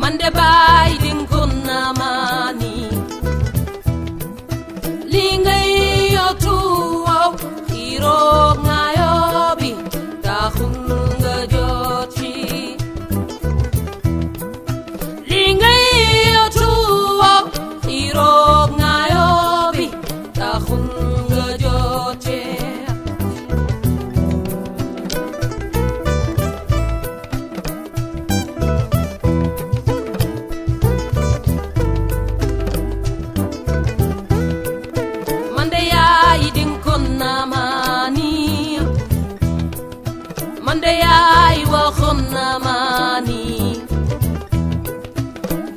mande bay dinkonna mani lingay yotu hiro ngayobi ta hunga joti lingay yotu hiro ngayobi ta hunga joti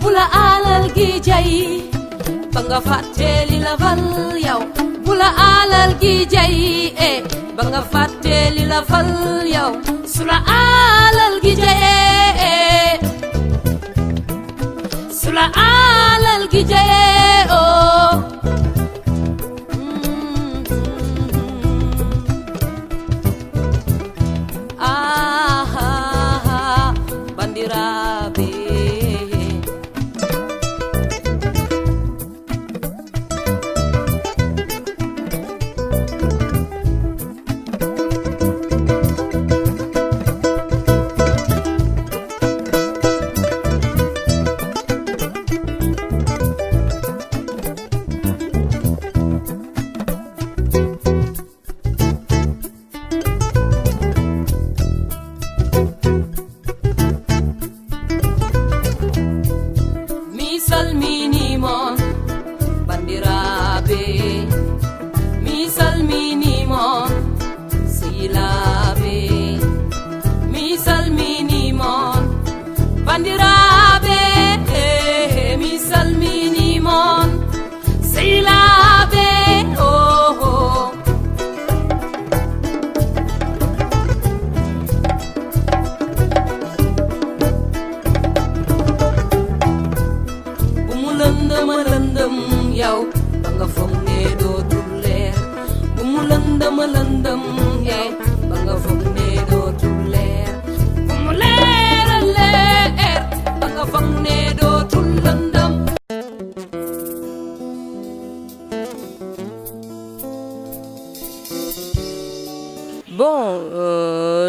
bula alal gi jay banga fateli la val yaw bula alal gi jay banga fateli la val yaw sula alal gi jay sula alal gi jay oh bandirabe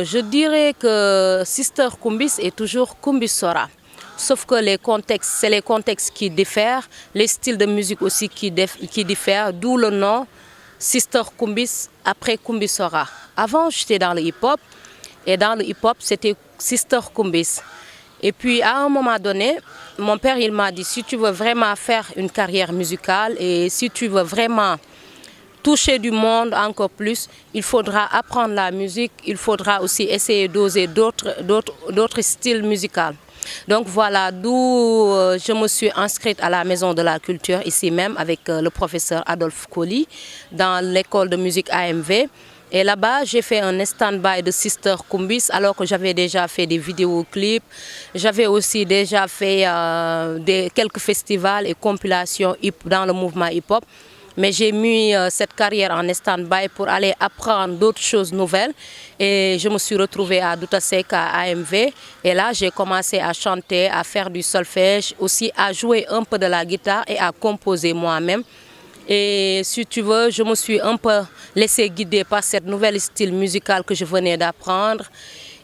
je dirais que Sister Kumbis est toujours Kumbisora. Sauf que c'est les contextes qui diffèrent, les styles de musique aussi qui diffèrent, d'où le nom Sister Kumbis après Kumbisora. Avant, j'étais dans le hip-hop, et dans le hip-hop, c'était Sister Kumbis. Et puis, à un moment donné, mon père, il m'a dit, si tu veux vraiment faire une carrière musicale et si tu veux vraiment toucher du monde encore plus, il faudra apprendre la musique, il faudra aussi essayer d'oser d'autres styles musicaux. Donc voilà, d'où je me suis inscrite à la Maison de la Culture, ici même, avec le professeur Adolphe Colli, dans l'école de musique AMV. Et là-bas, j'ai fait un stand-by de Sister Kumbis, alors que j'avais déjà fait des vidéoclips. J'avais aussi déjà fait quelques festivals et compilations dans le mouvement hip-hop. Mais j'ai mis cette carrière en stand-by pour aller apprendre d'autres choses nouvelles. Et je me suis retrouvée à Doutasek, à AMV. Et là, j'ai commencé à chanter, à faire du solfège, aussi à jouer un peu de la guitare et à composer moi-même. Et si tu veux, je me suis un peu laissée guider par cette nouvelle style musical que je venais d'apprendre.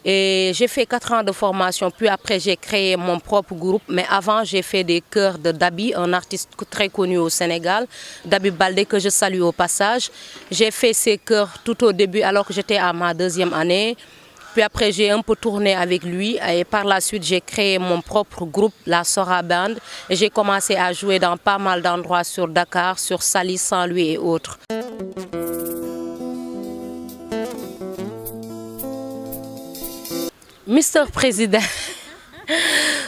Et j'ai fait 4 ans de formation, puis après j'ai créé mon propre groupe. Mais avant, j'ai fait des chœurs de Dabi, un artiste très connu au Sénégal, Dabi Baldé, que je salue au passage. J'ai fait ces chœurs tout au début, alors que j'étais à ma 2e année. Puis après, j'ai un peu tourné avec lui et par la suite, j'ai créé mon propre groupe, la Sora Band. Et j'ai commencé à jouer dans pas mal d'endroits sur Dakar, sur Saly, Saint-Louis et autres. Mr. Président,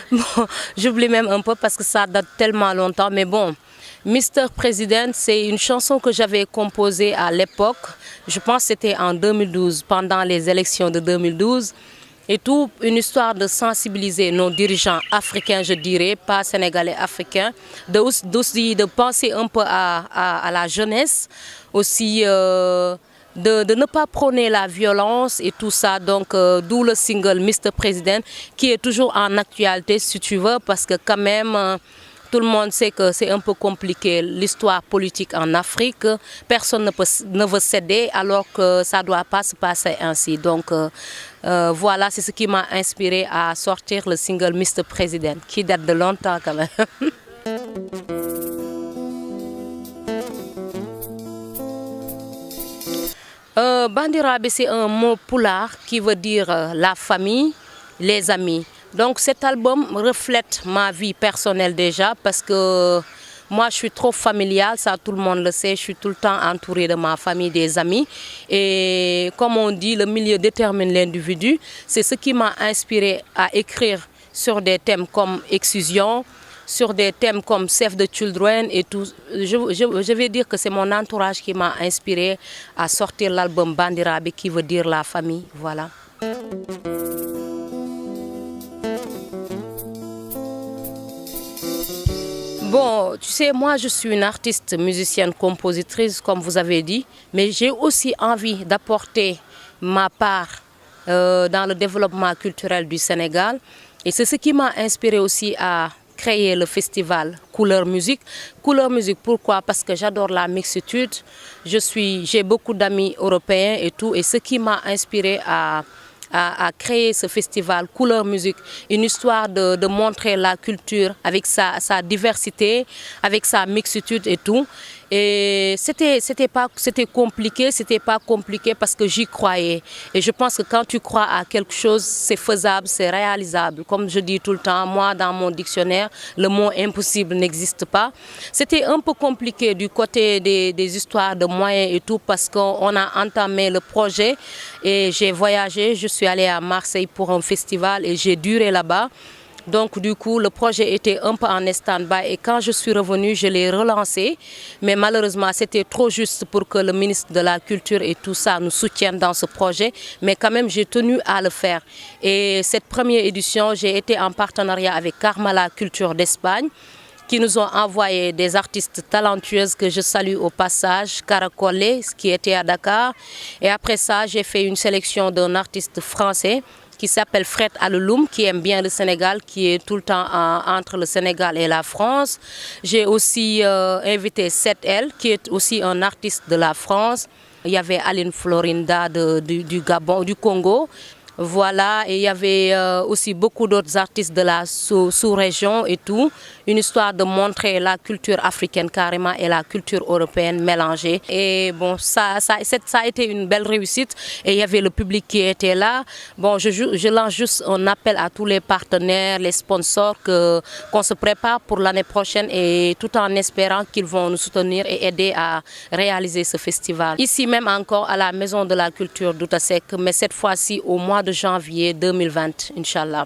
bon, j'oublie même un peu parce que ça date tellement longtemps, mais bon, Mr. President, c'est une chanson que j'avais composée à l'époque, je pense que c'était en 2012, pendant les élections de 2012, et tout, une histoire de sensibiliser nos dirigeants africains, je dirais, pas sénégalais, africains, de penser un peu à la jeunesse, aussi de ne pas prôner la violence et tout ça. Donc, d'où le single Mr. President, qui est toujours en actualité, si tu veux, parce que quand même, tout le monde sait que c'est un peu compliqué, l'histoire politique en Afrique. Personne ne veut céder alors que ça ne doit pas se passer ainsi. Donc, voilà, c'est ce qui m'a inspiré à sortir le single Mr. President, qui date de longtemps quand même. Bandirabe, c'est un mot pulaar qui veut dire la famille, les amis. Donc cet album reflète ma vie personnelle déjà parce que moi je suis trop familiale, ça tout le monde le sait, je suis tout le temps entourée de ma famille, des amis. Et comme on dit, le milieu détermine l'individu. C'est ce qui m'a inspiré à écrire sur des thèmes comme excision, sur des thèmes comme Save the Children et tout. Je vais dire que c'est mon entourage qui m'a inspiré à sortir l'album Bandirabe qui veut dire la famille. Voilà. Bon, tu sais, moi je suis une artiste, musicienne, compositrice, comme vous avez dit, mais j'ai aussi envie d'apporter ma part dans le développement culturel du Sénégal. Et c'est ce qui m'a inspiré aussi à créer le festival Couleur Musique. Couleur Musique, pourquoi? Parce que j'adore la mixitude, j'ai beaucoup d'amis européens et tout, et ce qui m'a inspiré à créer ce festival Couleur Musique, une histoire de montrer la culture avec sa diversité, avec sa mixitude et tout. Et c'était pas compliqué parce que j'y croyais. Et je pense que quand tu crois à quelque chose, c'est faisable, c'est réalisable. Comme je dis tout le temps, moi dans mon dictionnaire, le mot impossible n'existe pas. C'était un peu compliqué du côté des histoires de moyens et tout parce qu'on a entamé le projet et j'ai voyagé, je suis allée à Marseille pour un festival et j'ai duré là-bas. Donc du coup, le projet était un peu en stand-by et quand je suis revenue, je l'ai relancé. Mais malheureusement, c'était trop juste pour que le ministre de la Culture et tout ça nous soutiennent dans ce projet. Mais quand même, j'ai tenu à le faire. Et cette première édition, j'ai été en partenariat avec Carmala Culture d'Espagne, qui nous ont envoyé des artistes talentueuses que je salue au passage, Caracolé, qui était à Dakar. Et après ça, j'ai fait une sélection d'un artiste français qui s'appelle Fred Aleloum, qui aime bien le Sénégal, qui est tout le temps entre le Sénégal et la France. J'ai aussi invité 7L, qui est aussi un artiste de la France. Il y avait Aline Florinda du Gabon, du Congo. Voilà, et il y avait aussi beaucoup d'autres artistes de la sous-région et tout. Une histoire de montrer la culture africaine carrément et la culture européenne mélangée. Et bon, ça a été une belle réussite. Et il y avait le public qui était là. Bon, je lance juste un appel à tous les partenaires, les sponsors, qu'on se prépare pour l'année prochaine et tout en espérant qu'ils vont nous soutenir et aider à réaliser ce festival. Ici même encore à la Maison de la Culture d'Outasek, mais cette fois-ci au mois de janvier 2020, Inch'Allah.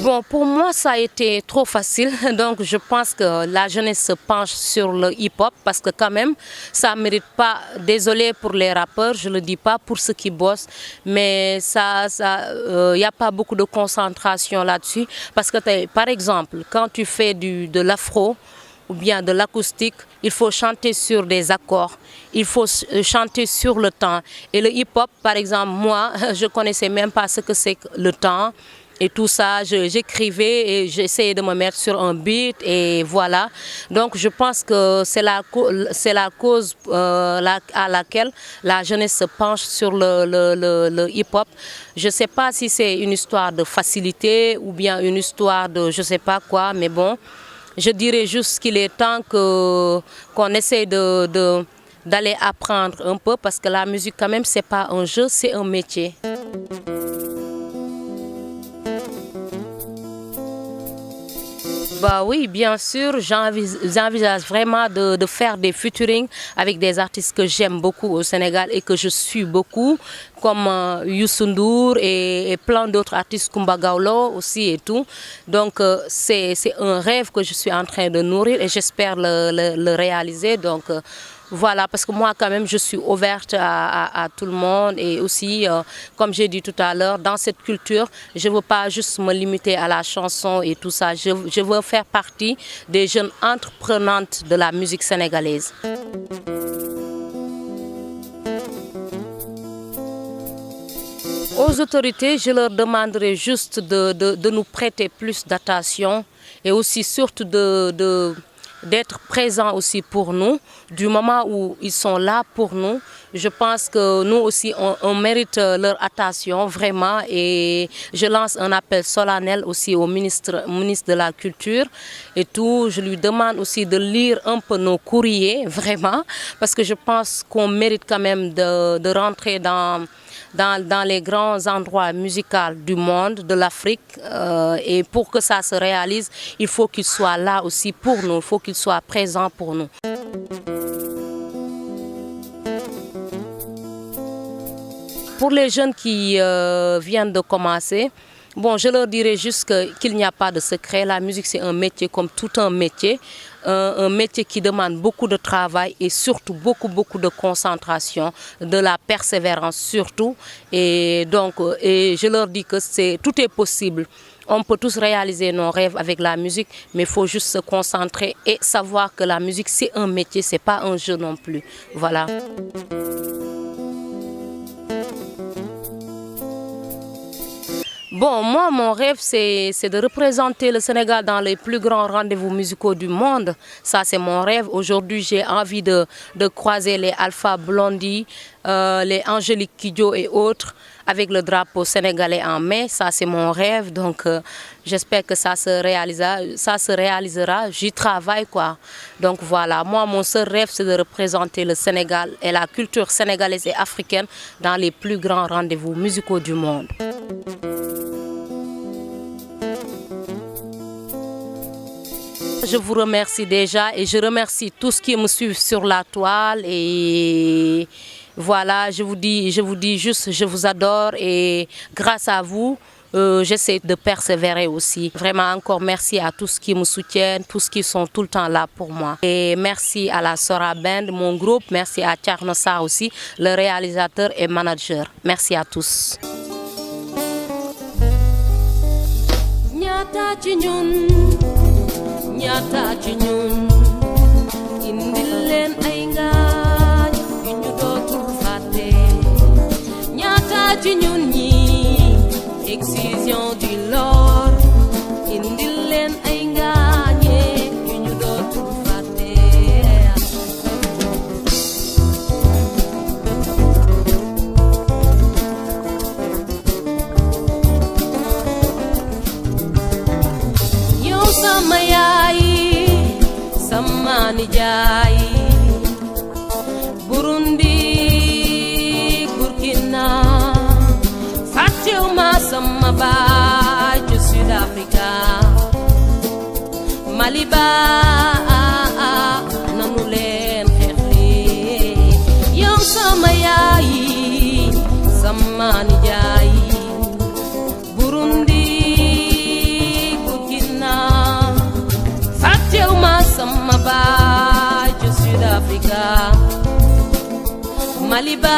Bon, pour moi, ça a été trop facile. Donc, je pense que la jeunesse se penche sur le hip-hop parce que quand même, ça ne mérite pas, désolé pour les rappeurs, je ne le dis pas pour ceux qui bossent, mais il n'y a pas beaucoup de concentration là-dessus. Parce que, par exemple, quand tu fais de l'afro, ou bien de l'acoustique, il faut chanter sur des accords, il faut chanter sur le temps. Et le hip-hop, par exemple, moi, je ne connaissais même pas ce que c'est que le temps. Et tout ça, j'écrivais et j'essayais de me mettre sur un beat et voilà. Donc je pense que c'est la cause à laquelle la jeunesse se penche sur le hip-hop. Je ne sais pas si c'est une histoire de facilité ou bien une histoire de je ne sais pas quoi, mais bon, je dirais juste qu'il est temps qu'on essaie d'aller apprendre un peu parce que la musique quand même, ce n'est pas un jeu, c'est un métier. Bah oui, bien sûr, j'envisage vraiment de faire des featuring avec des artistes que j'aime beaucoup au Sénégal et que je suis beaucoup, comme Youssou N'Dour et plein d'autres artistes, Kumba Gawlo aussi et tout. Donc c'est un rêve que je suis en train de nourrir et j'espère le réaliser. Donc voilà, parce que moi quand même je suis ouverte à tout le monde et aussi, comme j'ai dit tout à l'heure, dans cette culture, je ne veux pas juste me limiter à la chanson et tout ça. Je veux faire partie des jeunes entreprenantes de la musique sénégalaise. Aux autorités, je leur demanderai juste de nous prêter plus d'attention et aussi surtout d'être présents aussi pour nous, du moment où ils sont là pour nous. Je pense que nous aussi, on mérite leur attention vraiment et je lance un appel solennel aussi au ministre de la Culture et tout. Je lui demande aussi de lire un peu nos courriers, vraiment, parce que je pense qu'on mérite quand même de rentrer dans les grands endroits musicaux du monde, de l'Afrique. Et pour que ça se réalise, il faut qu'il soit là aussi pour nous, il faut qu'il soit présent pour nous. Pour les jeunes qui viennent de commencer, bon, je leur dirais juste qu'il n'y a pas de secret. La musique, c'est un métier comme tout un métier. Un métier qui demande beaucoup de travail et surtout beaucoup de concentration, de la persévérance surtout. Et donc, je leur dis que tout est possible. On peut tous réaliser nos rêves avec la musique, mais il faut juste se concentrer et savoir que la musique, c'est un métier, ce n'est pas un jeu non plus. Voilà. Bon, moi, mon rêve, c'est de représenter le Sénégal dans les plus grands rendez-vous musicaux du monde. Ça, c'est mon rêve. Aujourd'hui, j'ai envie de croiser les Alpha Blondy, les Angélique Kidjo et autres avec le drapeau sénégalais en mai. Ça, c'est mon rêve. Donc, j'espère que ça se réalisera. J'y travaille, quoi. Donc, voilà. Moi, mon seul rêve, c'est de représenter le Sénégal et la culture sénégalaise et africaine dans les plus grands rendez-vous musicaux du monde. Je vous remercie déjà et je remercie tous qui me suivent sur la toile et voilà, je vous dis juste, je vous adore et grâce à vous, j'essaie de persévérer aussi. Vraiment encore merci à tous qui me soutiennent, tous qui sont tout le temps là pour moi. Et merci à la Sora Band, mon groupe, merci à Tcharnosa aussi, le réalisateur et manager. Merci à tous. Nyata ci ñun indil leen ay ngaañ yu ñu dootul fàtte ñaata ci ñun ñi excision du Lord indil leen ay ngaañe yu ñu dootul fàtte yow sama yaay sama nijaay Burundi Burkina fàttewuma sama baay ci Sud-Africa Mali ba nanu leen xeexle yow sama yaay sama nijaay Burundi Burkina fàttewuma sama baay ci Sud-Africa Mali ba